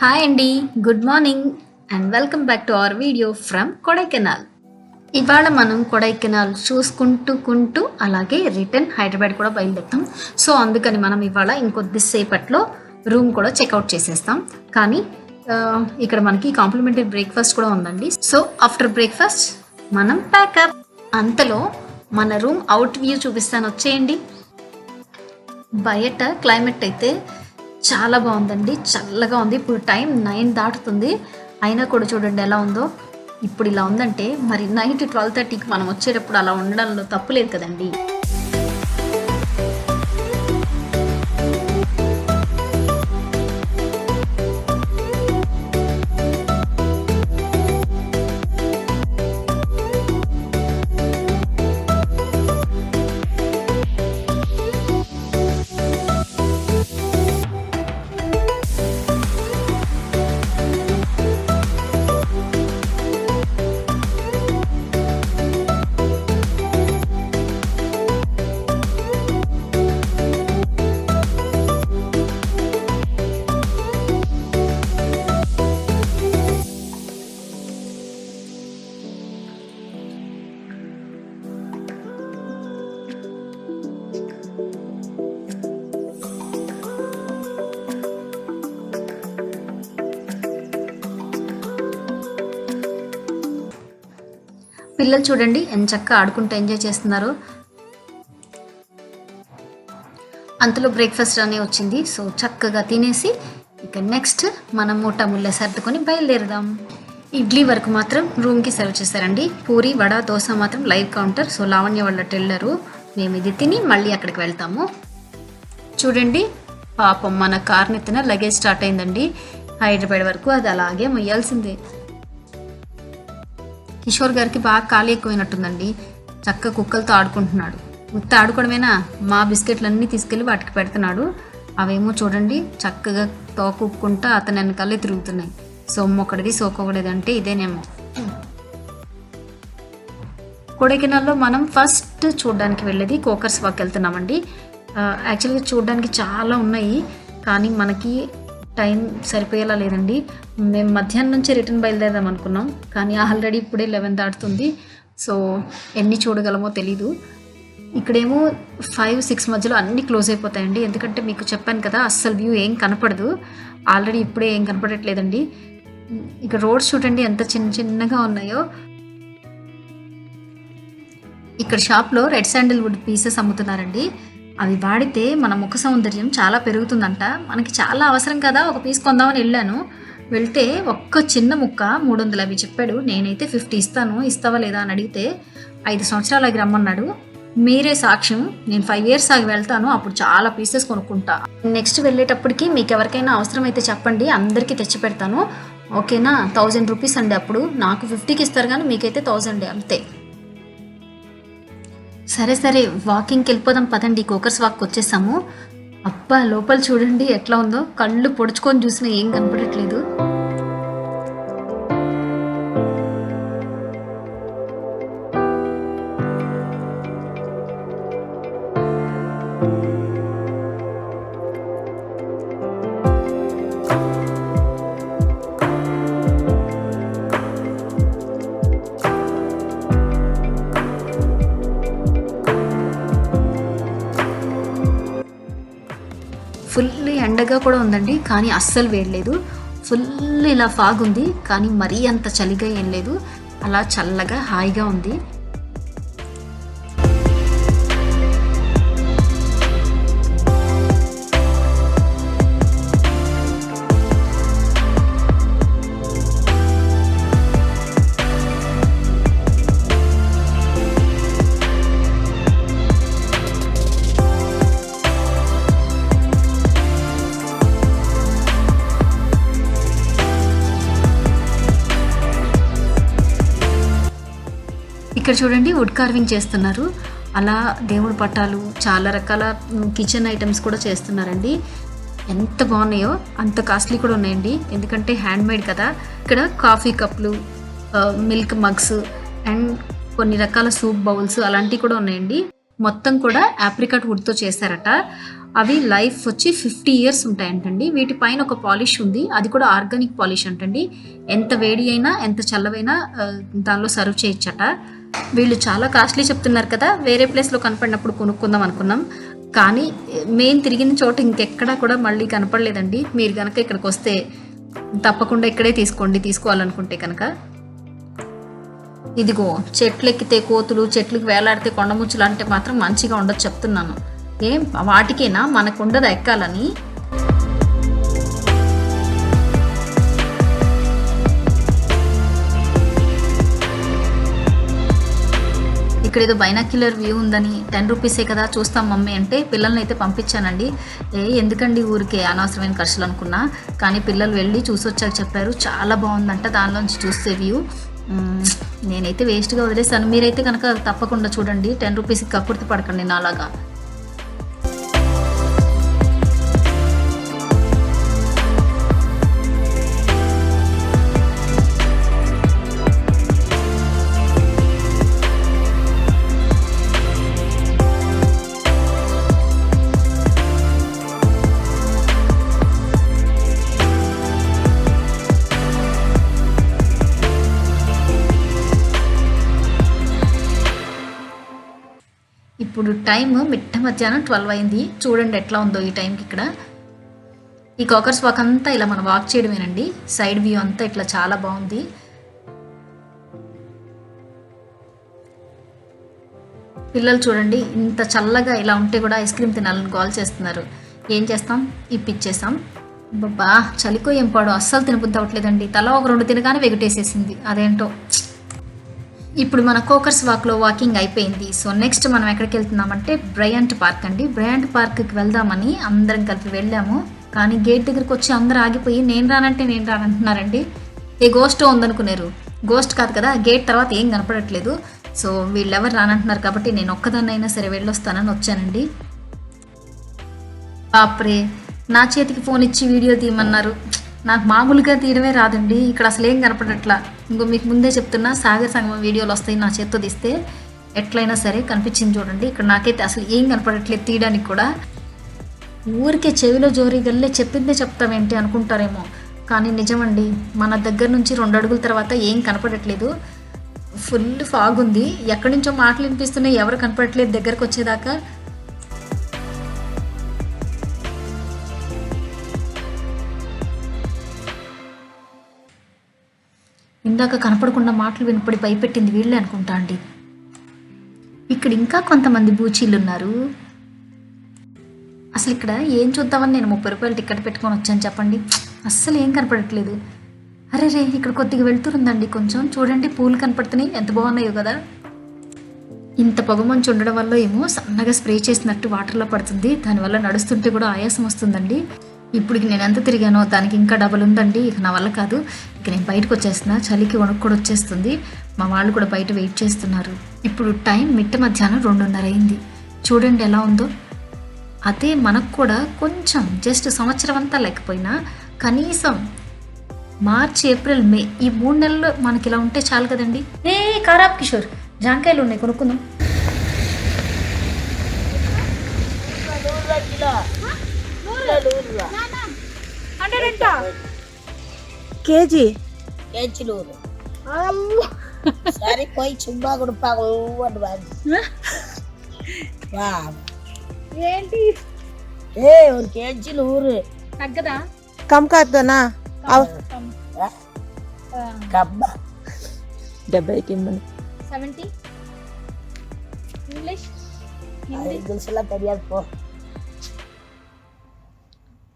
Hi అండి, good morning and welcome back to our video from Kodaikanal. ఇవాళ మనం కొడైకెనాల్ చూసుకుంటూ అలాగే రిటర్న్ హైదరాబాద్ కూడా బయలుదేరుతాం. సో అందుకని మనం ఇవాళ ఇంకొద్దిసేపట్లో రూమ్ కూడా చెక్అవుట్ చేసేస్తాం. కానీ ఇక్కడ మనకి కాంప్లిమెంటరీ బ్రేక్ఫాస్ట్ కూడా ఉందండి. సో ఆఫ్టర్ బ్రేక్ఫాస్ట్ మనం ప్యాకప్. అంతలో మన రూమ్ అవుట్ వ్యూ చూపిస్తాను, వచ్చేయండి. బయట క్లైమేట్ అయితే చాలా బాగుందండి, చల్లగా ఉంది. ఇప్పుడు టైం 9 దాటుతుంది, అయినా కూడా చూడండి ఎలా ఉందో. ఇప్పుడు ఇలా ఉందంటే మరి నైట్ 12:30కి మనం వచ్చేటప్పుడు అలా ఉండడంలో తప్పు లేదు కదండి. పిల్లలు చూడండి ఎంచక్కా ఆడుకుంటూ ఎంజాయ్ చేస్తున్నారు. అంతలో బ్రేక్ఫాస్ట్ అనే వచ్చింది. సో చక్కగా తినేసి ఇక నెక్స్ట్ మనం మూట ముళ్ళ సర్దుకొని బయలుదేరదాం. ఇడ్లీ వరకు మాత్రం రూమ్కి సర్వ్ చేశారండి. పూరి వడ దోశ మాత్రం లైవ్ కౌంటర్. సో లావణ్య వాళ్ళ టెల్లరు. మేము ఇది తిని మళ్ళీ అక్కడికి వెళ్తాము. చూడండి పాపం మన కార్ నెత్తిన లగేజ్ స్టార్ట్ అయిందండి. హైదరాబాద్ వరకు అది అలాగే మొయ్యాల్సిందే. కిషోర్ గారికి బాగా ఖాళీ ఎక్కువైనట్టుందండి. చక్క కుక్కలతో ఆడుకుంటున్నాడు. ఉత్త ఆడుకోవడమేనా, మా బిస్కెట్లన్నీ తీసుకెళ్ళి వాటికి పెడుతున్నాడు. అవేమో చూడండి చక్కగా తోకుక్కుంటా అతని వెనకాలే తిరుగుతున్నాయి. సొమ్మొకటిది సోకొకటిది అంటే ఇదేనేమో. కొడైకెనాల్లో మనం ఫస్ట్ చూడడానికి వెళ్ళేది కోకర్స్ వాక్ వెళ్తున్నామండి. యాక్చువల్గా చూడడానికి చాలా ఉన్నాయి, కానీ మనకి టైం సరిపోయేలా లేదండి. మేము మధ్యాహ్నం నుంచి రిటర్న్ బయలుదేరదాం అనుకున్నాం, కానీ ఆల్రెడీ ఇప్పుడే 11 దాటుతుంది. సో ఎన్ని చూడగలమో తెలీదు. ఇక్కడేమో 5-6 మధ్యలో అన్నీ క్లోజ్ అయిపోతాయండి. ఎందుకంటే మీకు చెప్పాను కదా, అస్సలు వ్యూ ఏం కనపడదు. ఆల్రెడీ ఇప్పుడే ఏం కనపడట్లేదండి. ఇక రోడ్స్ చూడండి ఎంత చిన్నగా ఉన్నాయో. ఇక్కడ షాప్లో రెడ్ శాండిల్వుడ్ పీసెస్ అమ్ముతున్నారండి. అవి వాడితే మన ముఖ సౌందర్యం చాలా పెరుగుతుందంట. మనకి చాలా అవసరం కదా, ఒక పీస్ కొందామని వెళ్ళాను. వెళ్తే ఒక్క చిన్న ముక్క 350 చెప్పాడు. నేనైతే 50 ఇస్తాను, ఇస్తావా లేదా అని అడిగితే 5 సంవత్సరాలు ఆగి రమ్మన్నాడు. మీరే సాక్ష్యం, నేను 5 years ఆగి వెళ్తాను, అప్పుడు చాలా పీసెస్ కొనుక్కుంటా. నెక్స్ట్ వెళ్ళేటప్పటికి మీకు ఎవరికైనా అవసరం అయితే చెప్పండి, అందరికీ తెచ్చి పెడతాను, ఓకేనా? 1000 రూపీస్ అండి. అప్పుడు నాకు 50కి ఇస్తారు, కానీ మీకైతే 1000 అంతే. సరే వాకింగ్కి వెళ్ళిపోదాం పదండి. కోకర్స్ వాక్ వచ్చేసాము. అబ్బా లోపల చూడండి ఎట్లా ఉందో. కళ్ళు పొడుచుకొని చూసినా ఏం కనపడట్లేదు. ఫుల్ ఎండగా కూడా ఉందండి, కానీ అస్సలు వేయలేదు. ఫుల్ ఇలా ఫాగ్ ఉంది, కానీ మరీ అంత చలిగా ఏం లేదు. అలా చల్లగా హాయిగా ఉంది. ఇక్కడ చూడండి వుడ్ కార్వింగ్ చేస్తున్నారు. అలా దేవుడి పటాలు, చాలా రకాల కిచెన్ ఐటమ్స్ కూడా చేస్తున్నారండి. ఎంత బాగున్నాయో, అంత కాస్ట్లీ కూడా ఉన్నాయండి, ఎందుకంటే హ్యాండ్ మేడ్ కదా. ఇక్కడ కాఫీ కప్లు, మిల్క్ మగ్స్ అండ్ కొన్ని రకాల సూప్ బౌల్స్ అలాంటివి కూడా ఉన్నాయండి. మొత్తం కూడా ఆప్రికాట్ వుడ్తో చేశారట. అవి లైఫ్ వచ్చి 50 ఇయర్స్ ఉంటాయంటండి. వీటిపైన ఒక పాలిష్ ఉంది, అది కూడా ఆర్గానిక్ పాలిష్ అంటండి. ఎంత వేడి అయినా ఎంత చల్లవైనా దానిలో సర్వ్ చేయొచ్చట. వీళ్ళు చాలా కాస్ట్లీ చెప్తున్నారు కదా, వేరే ప్లేస్లో కనపడినప్పుడు కొనుక్కుందాం అనుకున్నాం, కానీ మేము తిరిగిన చోట ఇంకెక్కడా కూడా మళ్ళీ కనపడలేదండి. మీరు కనుక ఇక్కడికి వస్తే తప్పకుండా ఇక్కడే తీసుకోండి తీసుకోవాలనుకుంటే కనుక. ఇదిగో చెట్లు ఎక్కితే కోతులు, చెట్లకు వేలాడితే కొండముచ్చులు అంటే మాత్రం మంచిగా ఉండదు చెప్తున్నాను. ఏం వాటికేనా మనకు ఉండదు ఎక్కాలని? ఇక్కడ ఏదో బైనాక్యులర్ వ్యూ ఉందని 10 రూపీసే కదా చూస్తాం మమ్మీ అంటే పిల్లల్ని అయితే పంపించానండి. ఎందుకండి ఊరికే అనవసరమైన ఖర్చులు అనుకున్నా, కానీ పిల్లలు వెళ్ళి చూసి వచ్చాక చెప్పారు చాలా బాగుందంట దానిలోంచి చూస్తే వ్యూ. నేనైతే వేస్ట్గా వదిలేస్తాను, మీరైతే కనుక తప్పకుండా చూడండి. 10 రూపీస్కి కక్కుర్తి పడకండి నాలాగా. ఇప్పుడు టైం మిట్ట మధ్యాహ్నం 12 అయింది. చూడండి ఎట్లా ఉందో ఈ టైంకి ఇక్కడ. ఈ కాకర్స్ వాక్ అంతా ఇలా మనం వాక్ చేయడమేనండి. సైడ్ వ్యూ అంతా ఇట్లా చాలా బాగుంది. పిల్లలు చూడండి ఇంత చల్లగా ఇలా ఉంటే కూడా ఐస్ క్రీమ్ తినాలని కాల్ చేస్తున్నారు. ఏం చేస్తాం, ఇప్పిచ్చేసాం. బాబా చలికో ఏం పాడు అస్సలు తినబుద్ధి అవ్వట్లేదండి. తల ఒక 2 తినగానే వెగటేసేసింది, అదేంటో. ఇప్పుడు మన కోకర్స్ వాక్లో వాకింగ్ అయిపోయింది. సో నెక్స్ట్ మనం ఎక్కడికి వెళ్తున్నామంటే బ్రయంట్ పార్క్ అండి. బ్రయంట్ పార్క్కి వెళ్దామని అందరం కలిపి వెళ్ళాము, కానీ గేట్ దగ్గరికి వచ్చి అందరూ ఆగిపోయి నేను రానంటున్నారండి. ఏ గోస్ట్ ఉందనుకున్నారు, గోస్ట్ కాదు కదా, గేట్ తర్వాత ఏం కనపడట్లేదు. సో వీళ్ళెవరు రానంటున్నారు కాబట్టి నేను ఒక్కదాన్నైనా సరే వెళ్ళొస్తానని వచ్చానండి. బాప్రే, నా చేతికి ఫోన్ ఇచ్చి వీడియో తీయమన్నారు. నాకు మామూలుగా తీయడమే రాదండి, ఇక్కడ అసలు ఏం కనపడట్లా. ఇంకో మీకు ముందే చెప్తున్నా, సాగర్ సంగమం వీడియోలు వస్తాయి నా చేత్తో తీస్తే, ఎట్లయినా సరే కనిపించింది చూడండి. ఇక్కడ నాకైతే అసలు ఏం కనపడట్లేదు తీయడానికి కూడా. ఊరికే చెవిలో జోరీ గల్లే చెప్పిందే చెప్తామేంటి అనుకుంటారేమో, కానీ నిజమండి, మన దగ్గర నుంచి 2 అడుగుల తర్వాత ఏం కనపడట్లేదు. ఫుల్ ఫాగ్ ఉంది, ఎక్కడి నుంచో మాటలు వినిపిస్తున్నాయి, ఎవరు కనపడట్లేదు దగ్గరకు వచ్చేదాకా. ఇందాక కనపడకుండా మాటలు వినపడి భయపెట్టింది వీళ్ళే అనుకుంటా అండి. ఇక్కడ ఇంకా కొంతమంది బూచీలు ఉన్నారు. అసలు ఇక్కడ ఏం చూద్దామని నేను 30 రూపాయలు టికెట్ పెట్టుకొని వచ్చాను చెప్పండి, అస్సలు ఏం కనపడట్లేదు. అరే ఇక్కడ కొద్దిగా వెళ్తుందండి, కొంచెం చూడండి పూలు కనపడుతున్నాయి, ఎంత బాగున్నాయో కదా. ఇంత పొగమంచు ఉండడం వల్ల ఏమో సన్నగా స్ప్రే చేసినట్టు వాటర్లో పడుతుంది, దానివల్ల నడుస్తుంటే కూడా ఆయాసం వస్తుందండి. ఇప్పుడు నేను ఎంత తిరిగానో దానికి ఇంకా డబల్ ఉందండి, ఇక నా వల్ల కాదు. ఇక నేను బయటకు వచ్చేస్తున్నా, చలికి వణుకు కూడా వచ్చేస్తుంది. మా వాళ్ళు కూడా బయట వెయిట్ చేస్తున్నారు. ఇప్పుడు టైం మిట్ట మధ్యాహ్నం 2:30 అయింది. చూడండి ఎలా ఉందో. అదే మనకు కూడా కొంచెం జస్ట్ సంవత్సరం అంతా లేకపోయినా కనీసం మార్చ్, ఏప్రిల్, మే ఈ 3 నెలలు మనకి ఇలా ఉంటే చాలు కదండి. కారాప్ కిషోర్, జాంకాయలు ఉన్నాయి కొనుక్కుందాం. కేజీ సరే పోయి చుమ్మా కూడా ఏంటి ஒரு కేజీలు ఊరు తగ్గదా? కమ్ కాదనా? కబ్బా 70కి 70 ఇంగ్లీష్ ఇంగ్లీష్లో తెలియదు పో.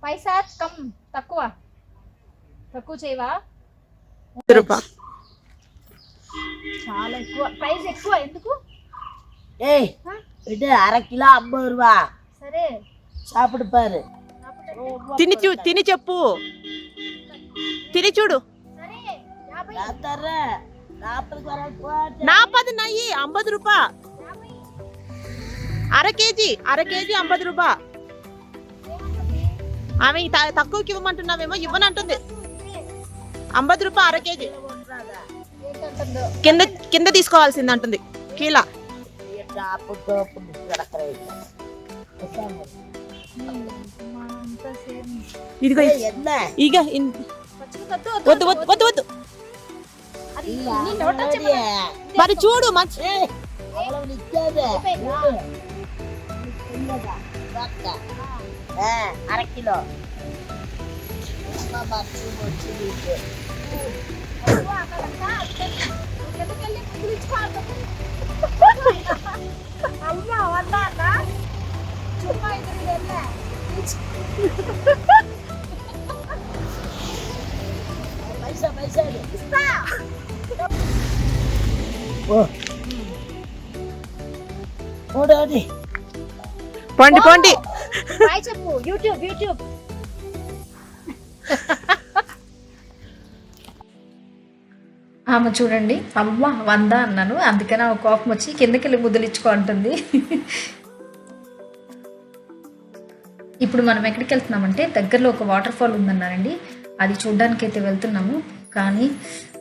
పైసా కమ్, తక్కువ చేయవా? రూపాయలు చాలా ఎక్కువ, ప్రైస్ ఎక్కువ ఎందుకు? ఇది 1/2 కిలో 50 రూపా. సరే సాపిడు పారు, తిని చెప్పు, తిని చూడు. 40 నయ్యి 50 రూపా. 1/2 కేజీ 50 రూపా. ఆమె తక్కువకి ఇవ్వమంటున్నావేమో, ఇవ్వనంటుంది. 50 రూపా 1/2 కేజీ. కింద తీసుకోవాల్సింది అంటుంది కీలా. ఇదిగో என்ன ఇక వద్దు వద్దు వద్దు వద్దు మరి చూడు మంచి அவ்வளவு நிக்காது அரை கிலோ పైసా పైసా ఓడి పండి పండి చెప్పు యూట్యూబ్ ఆమె చూడండి అవ్వ 100 అన్నాను, అందుకని ఆమె కోపం వచ్చి కిందకి వెళ్ళి ముద్దులు ఇచ్చుకో అంటుంది. ఇప్పుడు మనం ఎక్కడికి వెళ్తున్నామంటే దగ్గరలో ఒక వాటర్ ఫాల్ ఉందన్నారండి, అది చూడడానికి అయితే వెళ్తున్నాము. కానీ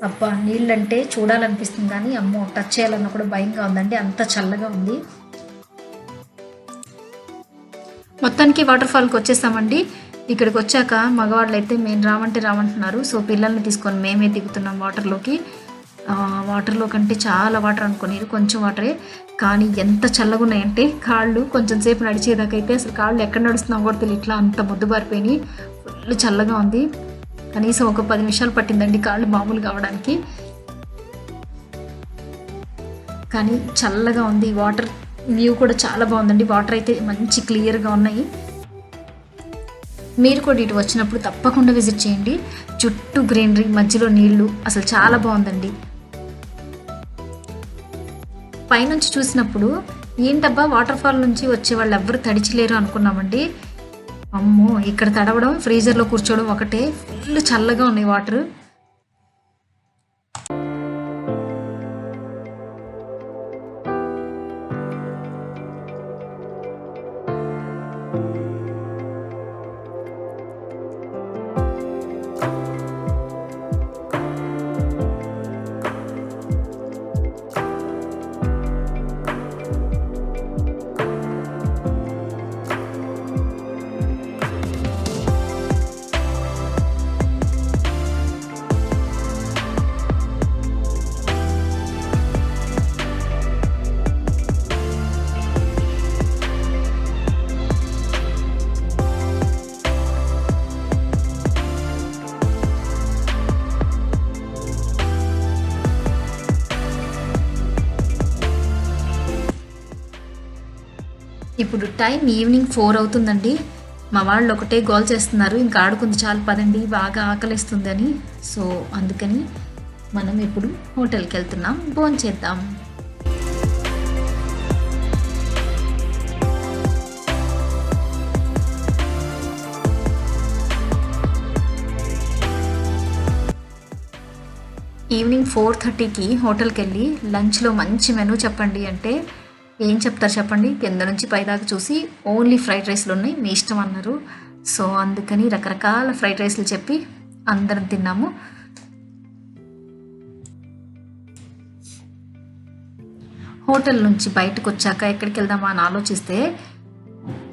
అబ్బా నీళ్ళంటే చూడాలనిపిస్తుంది కానీ అమ్మో టచ్ చేయాలన్నా కూడా భయంగా ఉందండి, అంత చల్లగా ఉంది. మొత్తానికి వాటర్ ఫాల్కి వచ్చేసామండి. ఇక్కడికి వచ్చాక మగవాళ్ళు అయితే మేము రామంటున్నారు. సో పిల్లల్ని తీసుకొని మేమే దిగుతున్నాం వాటర్లోకి. వాటర్లో కంటే చాలా వాటర్ అనుకోని కొంచెం వాటరే, కానీ ఎంత చల్లగా ఉన్నాయంటే కాళ్ళు కొంచెం సేపు నడిచేదాకైతే అసలు కాళ్ళు ఎక్కడ నడుస్తున్నావు కూడా తెలియదు, ఇట్లా అంత ముద్దుబారిపోయినాయి. ఫుల్ చల్లగా ఉంది. కనీసం ఒక 10 నిమిషాలు పట్టిందండి కాళ్ళు మామూలు కావడానికి. కానీ చల్లగా ఉంది. వాటర్ వ్యూ కూడా చాలా బాగుందండి. వాటర్ అయితే మంచి క్లియర్గా ఉన్నాయి. మీరు కూడా ఇటు వచ్చినప్పుడు తప్పకుండా విజిట్ చేయండి. చుట్టూ గ్రీనరీ, మధ్యలో నీళ్లు, అసలు చాలా బాగుందండి. పైనుంచి చూసినప్పుడు ఏంటబ్బా వాటర్ ఫాల్ నుంచి వచ్చే వాళ్ళు ఎవ్వరు తడిచిలేరు అనుకున్నామండి. అమ్మో ఇక్కడ తడవడం, ఫ్రీజర్లో కూర్చోవడం ఒకటే, ఫుల్ చల్లగా ఉన్నాయి వాటర్. ఇప్పుడు టైం ఈవినింగ్ 4 అవుతుందండి. మా వాళ్ళు ఒకటే గోల్ చేస్తున్నారు, ఇంకా ఆడుకుంది చాలు పదండి, బాగా ఆకలిస్తుందని. సో అందుకని మనం ఇప్పుడు హోటల్కి వెళ్తున్నాం, భోంచేద్దాం. ఈవినింగ్ 4:30కి హోటల్కి వెళ్ళి లంచ్లో మంచి మెనూ చెప్పండి అంటే ఏం చెప్తారు చెప్పండి. కింద నుంచి పైదాకా చూసి ఓన్లీ ఫ్రైడ్ రైస్లు ఉన్నాయి, మీ ఇష్టం అన్నారు. సో అందుకని రకరకాల ఫ్రైడ్ రైస్లు చెప్పి అందరం తిన్నాము. హోటల్ నుంచి బయటకు వచ్చాక ఎక్కడికి వెళ్దామా అని ఆలోచిస్తే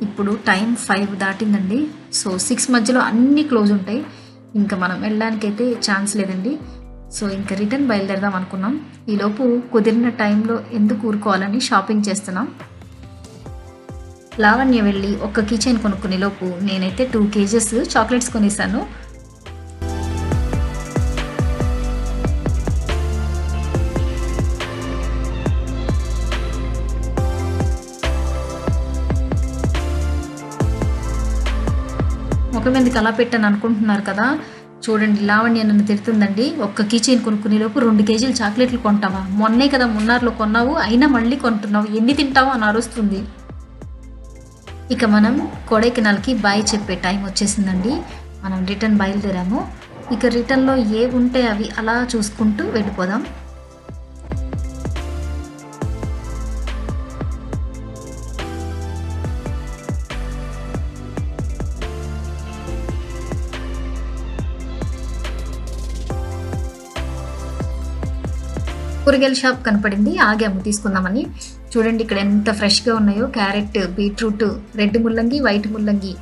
ఇప్పుడు టైం 5 దాటిందండి. సో 6 మధ్యలో అన్నీ క్లోజ్ ఉంటాయి, ఇంకా మనం వెళ్ళడానికైతే ఛాన్స్ లేదండి. సో ఇంకా రిటర్న్ బయలుదేరదాం అనుకున్నాం. ఈలోపు కుదిరిన టైంలో ఎందుకు ఊరుకోవాలని షాపింగ్ చేస్తున్నాం. లావణ్య వెళ్ళి ఒక కిచెన్ కొనుక్కునే లోపు నేనైతే 2 kgs చాక్లెట్స్ కొనేసాను. ముఖం ఎందుకు అలా పెట్టాను అనుకుంటున్నారు కదా, చూడండి లావణ్య నన్ను తిడుతుందండి. ఒక్క కిచెన్ కొనుక్కునే లోపు 2 kgs చాక్లెట్లు కొంటావా, మొన్నే కదా మున్నార్లో కొన్నావు, అయినా మళ్ళీ కొంటున్నావు, ఎన్ని తింటావు అని అరుస్తుంది. ఇక మనం కొడైకెనాల్కి బాయ్ చెప్పే టైం వచ్చేసిందండి. మనం రిటర్న్ బయలుదేరాము. ఇక రిటర్న్లో ఏ ఉంటే అవి అలా చూసుకుంటూ వెళ్ళిపోదాం. కూరగాయల షాప్ కనపడింది, ఆగాము తీసుకుందామని. చూడండి ఇక్కడ ఎంత ఫ్రెష్గా ఉన్నాయో. క్యారెట్, బీట్రూట్, రెడ్ ముల్లంగి, వైట్ ముల్లంగి,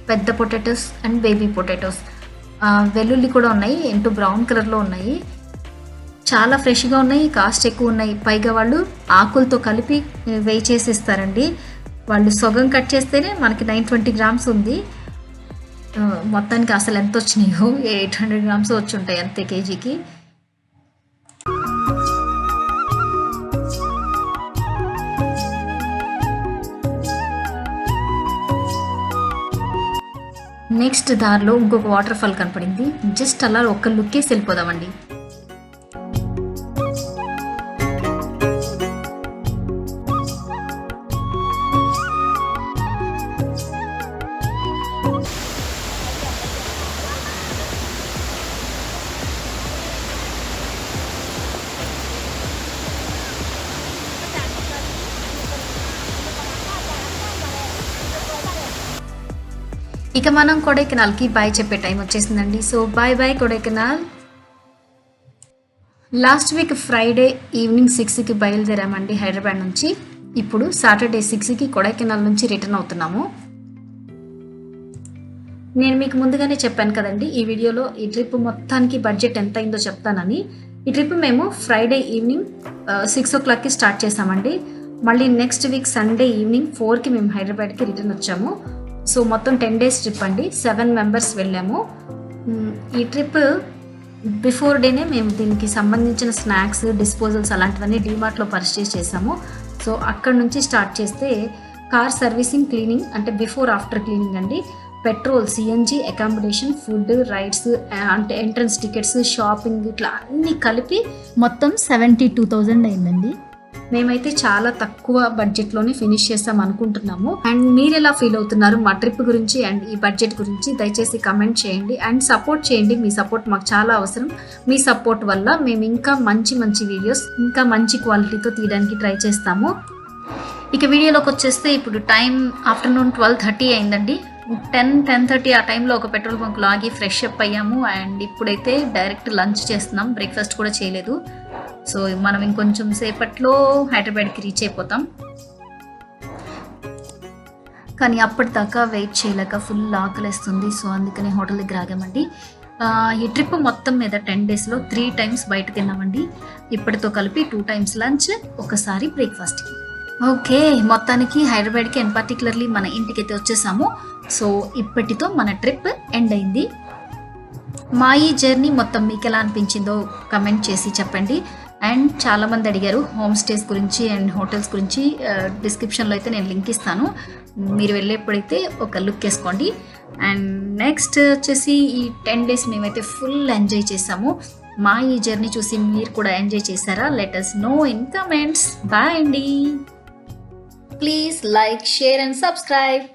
పెద్ద పొటాటోస్ అండ్ బేబీ పొటాటోస్. వెల్లుల్లి కూడా ఉన్నాయి, ఏంటో బ్రౌన్ కలర్లో ఉన్నాయి. చాలా ఫ్రెష్గా ఉన్నాయి, కాస్ట్ ఎక్కువ ఉన్నాయి. పైగా వాళ్ళు ఆకులతో కలిపి వేయి చేసేస్తారండి. వాళ్ళు సగం కట్ చేస్తేనే మనకి 920 గ్రామ్స్ ఉంది. మొత్తానికి అసలు ఎంత వచ్చినాయో 800 గ్రామ్స్ వచ్చి ఉంటాయి అంతే కేజీకి. నెక్స్ట్ దారిలో ఇంకొక వాటర్ ఫాల్ కనపడింది. జస్ట్ అలా ఒక్క లుక్కేసి వెళ్ళిపోదామండి. ఇక మనం కొడైకెనాల్కి బాయ్ చెప్పే టైం వచ్చేసిందండి. So bye bye Kodaikanal. Last week Friday evening 6కి బయలుదేరామండి హైదరాబాద్ నుంచి. ఇప్పుడు సాటర్డే 6కి కొడైకెనాల్ నుంచి రిటర్న్ అవుతున్నాము. నేను మీకు ముందుగానే చెప్పాను కదండి ఈ వీడియోలో ఈ ట్రిప్ మొత్తానికి బడ్జెట్ ఎంత అయిందో చెప్తానని. ఈ ట్రిప్ మేము ఫ్రైడే ఈవినింగ్ 6 o'clockకి స్టార్ట్ చేసామండి. మళ్ళీ నెక్స్ట్ వీక్ సండే ఈవినింగ్ 4కి మేము హైదరాబాద్కి రిటర్న్ వచ్చాము. సో మొత్తం 10 days ట్రిప్ అండి. 7 members వెళ్ళాము. ఈ ట్రిప్ బిఫోర్ డేనే మేము దీనికి సంబంధించిన స్నాక్స్, డిస్పోజల్స్ అలాంటివన్నీ డీమార్ట్లో పర్చేస్ చేసాము. సో అక్కడ నుంచి స్టార్ట్ చేస్తే కార్ సర్వీసింగ్, క్లీనింగ్ అంటే బిఫోర్ ఆఫ్టర్ క్లీనింగ్ అండి, petrol, CNG, accommodation, food, rides అంటే ఎంట్రన్స్ టికెట్స్, షాపింగ్ ఇట్లా అన్నీ కలిపి మొత్తం 72,000 అయిందండి. మేమైతే చాలా తక్కువ బడ్జెట్లోనే ఫినిష్ చేస్తాం అనుకుంటున్నాము. అండ్ మీరు ఎలా ఫీల్ అవుతున్నారు మా ట్రిప్ గురించి అండ్ ఈ బడ్జెట్ గురించి దయచేసి కమెంట్ చేయండి అండ్ సపోర్ట్ చేయండి. మీ సపోర్ట్ మాకు చాలా అవసరం. మీ సపోర్ట్ వల్ల మేము ఇంకా మంచి వీడియోస్ ఇంకా మంచి క్వాలిటీతో తీయడానికి ట్రై చేస్తాము. ఇక వీడియోలోకి వచ్చేస్తే ఇప్పుడు టైం ఆఫ్టర్నూన్ 12:30 అయిందండి. 10:30 ఆ టైంలో ఒక పెట్రోల్ బంక్లో ఆగి ఫ్రెష్ అప్ అయ్యాము. అండ్ ఇప్పుడైతే డైరెక్ట్ లంచ్ చేస్తున్నాం, బ్రేక్ఫాస్ట్ కూడా చేయలేదు. సో మనం ఇంకొంచెం సేపట్లో హైదరాబాద్కి రీచ్ అయిపోతాం. కానీ అప్పటిదాకా వెయిట్ చేయలేక ఫుల్ ఆకలిస్తుంది. సో అందుకని హోటల్ దగ్గర ఆగామండి. ఈ ట్రిప్ మొత్తం మీద 10 daysలో 3 times బయట తిన్నామండి. ఇప్పటితో కలిపి 2 times లంచ్, ఒకసారి బ్రేక్ఫాస్ట్కి. ఓకే, మొత్తానికి హైదరాబాద్కి అండ్ పర్టికులర్లీ మన ఇంటికైతే వచ్చేసాము. సో ఇప్పటితో మన ట్రిప్ ఎండ్ అయింది. మా ఈ జర్నీ మొత్తం మీకు ఎలా అనిపించిందో కమెంట్ చేసి చెప్పండి. అండ్ చాలామంది అడిగారు హోమ్ స్టేస్ గురించి అండ్ హోటల్స్ గురించి. డిస్క్రిప్షన్లో అయితే నేను లింక్ ఇస్తాను, మీరు వెళ్ళేప్పుడైతే ఒక లుక్ వేసుకోండి. అండ్ నెక్స్ట్ వచ్చేసి ఈ 10 days మేమైతే ఫుల్ ఎంజాయ్ చేసాము. మా ఈ జర్నీ చూసి మీరు కూడా ఎంజాయ్ చేశారా? Let us know in comments. Bye అండి. Please like, share and subscribe.